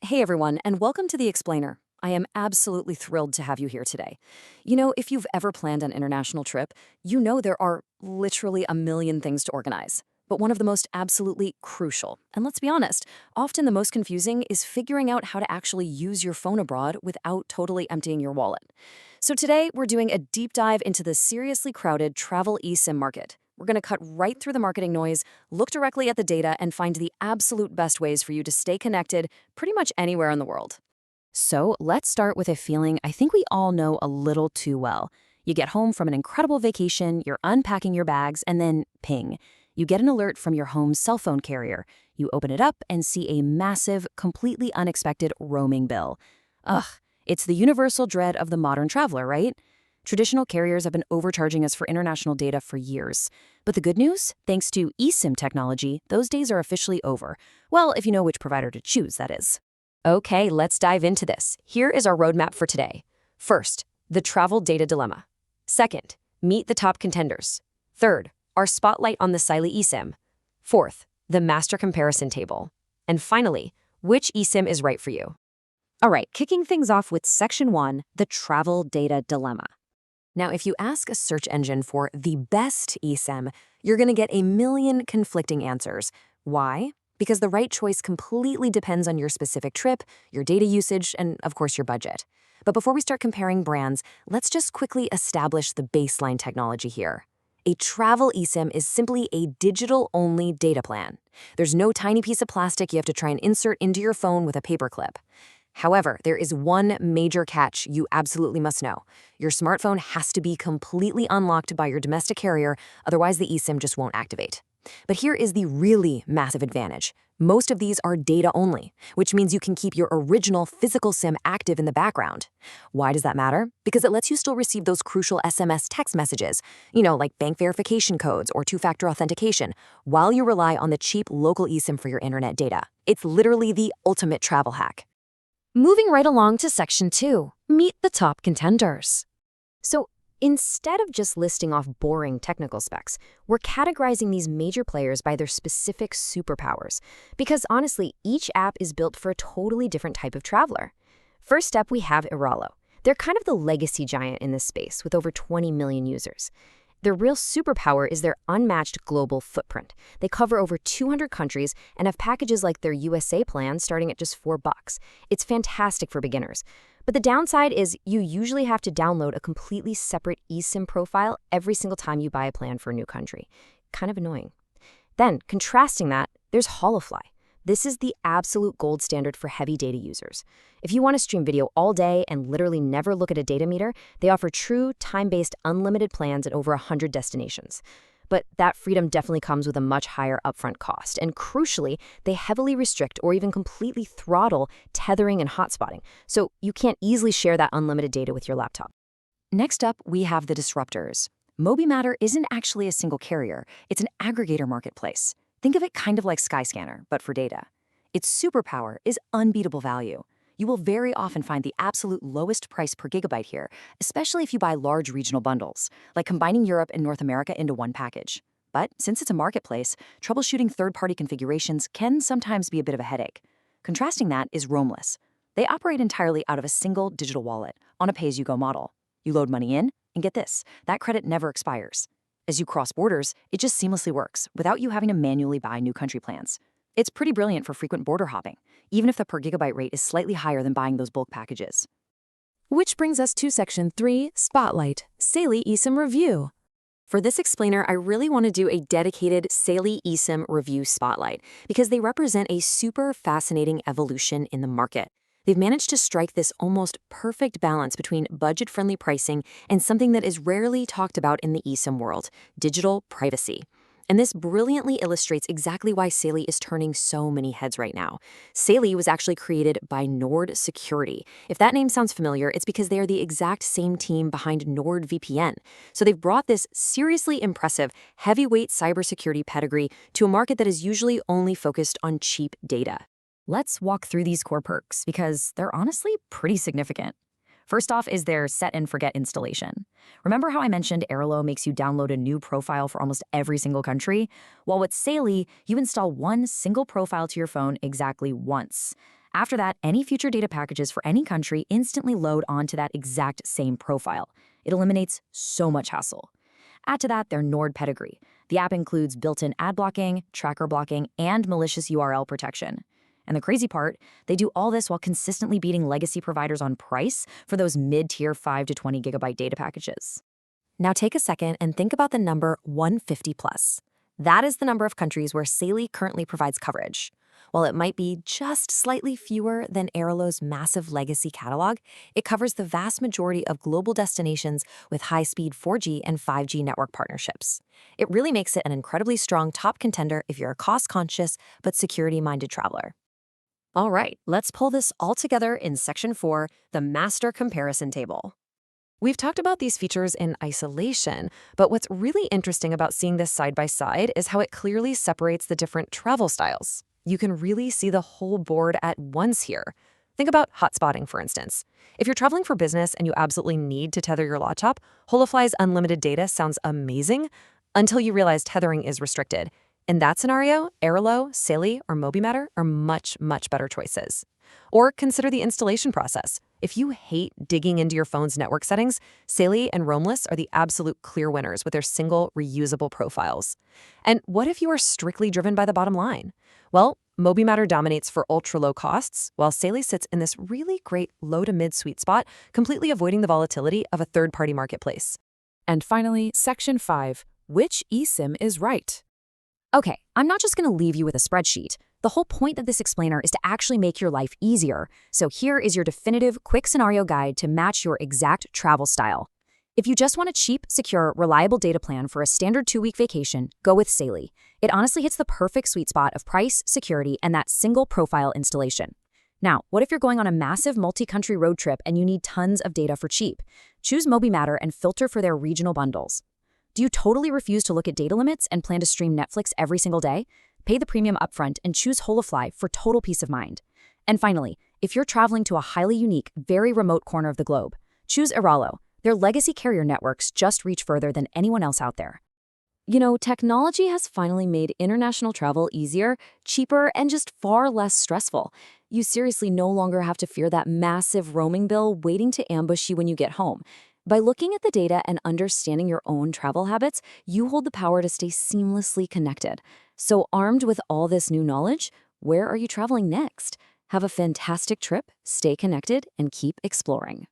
Hey everyone, and welcome to The Explainer. I am absolutely thrilled to have you here today. You know, if you've ever planned an international trip, you know there are literally a million things to organize. But one of the most absolutely crucial, and let's be honest, often the most confusing is figuring out how to actually use your phone abroad without totally emptying your wallet. So today, we're doing a deep dive into the seriously crowded travel eSIM market. We're going to cut right through the marketing noise, look directly at the data, and find the absolute best ways for you to stay connected pretty much anywhere in the world. So let's start with a feeling I think we all know a little too well. You get home from an incredible vacation, you're unpacking your bags, and then ping. You get an alert from your home's cell phone carrier. You open it up and see a massive, completely unexpected roaming bill. Ugh, it's the universal dread of the modern traveler, right? Traditional carriers have been overcharging us for international data for years. But the good news? Thanks to eSIM technology, those days are officially over. Well, if you know which provider to choose, that is. Okay, let's dive into this. Here is our roadmap for today. First, the travel data dilemma. Second, meet the top contenders. Third, our spotlight on the Saily eSIM. Fourth, the master comparison table. And finally, which eSIM is right for you. All right, kicking things off with Section 1, the travel data dilemma. Now, if you ask a search engine for the best eSIM, you're going to get a million conflicting answers. Why? Because the right choice completely depends on your specific trip, your data usage, and of course your budget. But before we start comparing brands, let's just quickly establish the baseline technology here. A travel eSIM is simply a digital-only data plan. There's no tiny piece of plastic you have to try and insert into your phone with a paperclip. However, there is one major catch you absolutely must know. Your smartphone has to be completely unlocked by your domestic carrier, otherwise the eSIM just won't activate. But here is the really massive advantage. Most of these are data only, which means you can keep your original physical SIM active in the background. Why does that matter? Because it lets you still receive those crucial SMS text messages, like bank verification codes or two-factor authentication, while you rely on the cheap local eSIM for your internet data. It's literally the ultimate travel hack. Moving right along to Section 2, meet the top contenders. So instead of just listing off boring technical specs, we're categorizing these major players by their specific superpowers. Because honestly, each app is built for a totally different type of traveler. First up, we have Airalo. They're kind of the legacy giant in this space with over 20 million users. Their real superpower is their unmatched global footprint. They cover over 200 countries and have packages like their USA plan starting at just $4. It's fantastic for beginners. But the downside is you usually have to download a completely separate eSIM profile every single time you buy a plan for a new country. Kind of annoying. Then, contrasting that, there's Holofly. This is the absolute gold standard for heavy data users. If you want to stream video all day and literally never look at a data meter, they offer true, time-based, unlimited plans at over 100 destinations. But that freedom definitely comes with a much higher upfront cost. And crucially, they heavily restrict or even completely throttle tethering and hotspotting, so you can't easily share that unlimited data with your laptop. Next up, we have the disruptors. MobiMatter isn't actually a single carrier. It's an aggregator marketplace. Think of it kind of like Skyscanner, but for data. Its superpower is unbeatable value. You will very often find the absolute lowest price per gigabyte here, especially if you buy large regional bundles, like combining Europe and North America into one package. But since it's a marketplace, troubleshooting third-party configurations can sometimes be a bit of a headache. Contrasting that is Roamless. They operate entirely out of a single digital wallet on a pay-as-you-go model. You load money in, and get this, that credit never expires. As you cross borders, it just seamlessly works without you having to manually buy new country plans. It's pretty brilliant for frequent border hopping, even if the per gigabyte rate is slightly higher than buying those bulk packages. Which brings us to Section 3, Spotlight, Saily eSIM Review. For this explainer, I really want to do a dedicated Saily eSIM Review Spotlight because they represent a super fascinating evolution in the market. They've managed to strike this almost perfect balance between budget-friendly pricing and something that is rarely talked about in the eSIM world, digital privacy. And this brilliantly illustrates exactly why Saily is turning so many heads right now. Saily was actually created by NordSecurity. If that name sounds familiar, it's because they are the exact same team behind NordVPN. So they've brought this seriously impressive, heavyweight cybersecurity pedigree to a market that is usually only focused on cheap data. Let's walk through these core perks because they're honestly pretty significant. First off is their set and forget installation. Remember how I mentioned Airalo makes you download a new profile for almost every single country? Well, with Saily, you install one single profile to your phone exactly once. After that, any future data packages for any country instantly load onto that exact same profile. It eliminates so much hassle. Add to that their Nord pedigree. The app includes built-in ad blocking, tracker blocking, and malicious URL protection. And the crazy part, they do all this while consistently beating legacy providers on price for those mid-tier 5 to 20 gigabyte data packages. Now take a second and think about the number 150 plus. That is the number of countries where Saily currently provides coverage. While it might be just slightly fewer than Airalo's massive legacy catalog, it covers the vast majority of global destinations with high-speed 4G and 5G network partnerships. It really makes it an incredibly strong top contender if you're a cost-conscious but security-minded traveler. All right, let's pull this all together in Section 4, the Master Comparison Table. We've talked about these features in isolation, but what's really interesting about seeing this side by side is how it clearly separates the different travel styles. You can really see the whole board at once here. Think about hotspotting, for instance. If you're traveling for business and you absolutely need to tether your laptop, Holofly's unlimited data sounds amazing until you realize tethering is restricted. In that scenario, Airalo, Saily, or Mobimatter are much, much better choices. Or consider the installation process. If you hate digging into your phone's network settings, Saily and Roamless are the absolute clear winners with their single, reusable profiles. And what if you are strictly driven by the bottom line? Well, Mobimatter dominates for ultra-low costs, while Saily sits in this really great low to mid sweet spot, completely avoiding the volatility of a third-party marketplace. And finally, Section 5, which eSIM is right? Okay, I'm not just going to leave you with a spreadsheet. The whole point of this explainer is to actually make your life easier. So here is your definitive, quick scenario guide to match your exact travel style. If you just want a cheap, secure, reliable data plan for a standard 2-week vacation, go with Saily. It honestly hits the perfect sweet spot of price, security, and that single profile installation. Now, what if you're going on a massive multi-country road trip and you need tons of data for cheap? Choose Mobimatter and filter for their regional bundles. Do you totally refuse to look at data limits and plan to stream Netflix every single day? Pay the premium upfront and choose Holofly for total peace of mind. And finally, if you're traveling to a highly unique, very remote corner of the globe, choose Airalo. Their legacy carrier networks just reach further than anyone else out there. You know, technology has finally made international travel easier, cheaper, and just far less stressful. You seriously no longer have to fear that massive roaming bill waiting to ambush you when you get home. By looking at the data and understanding your own travel habits, you hold the power to stay seamlessly connected. So armed with all this new knowledge, where are you traveling next? Have a fantastic trip, stay connected, and keep exploring.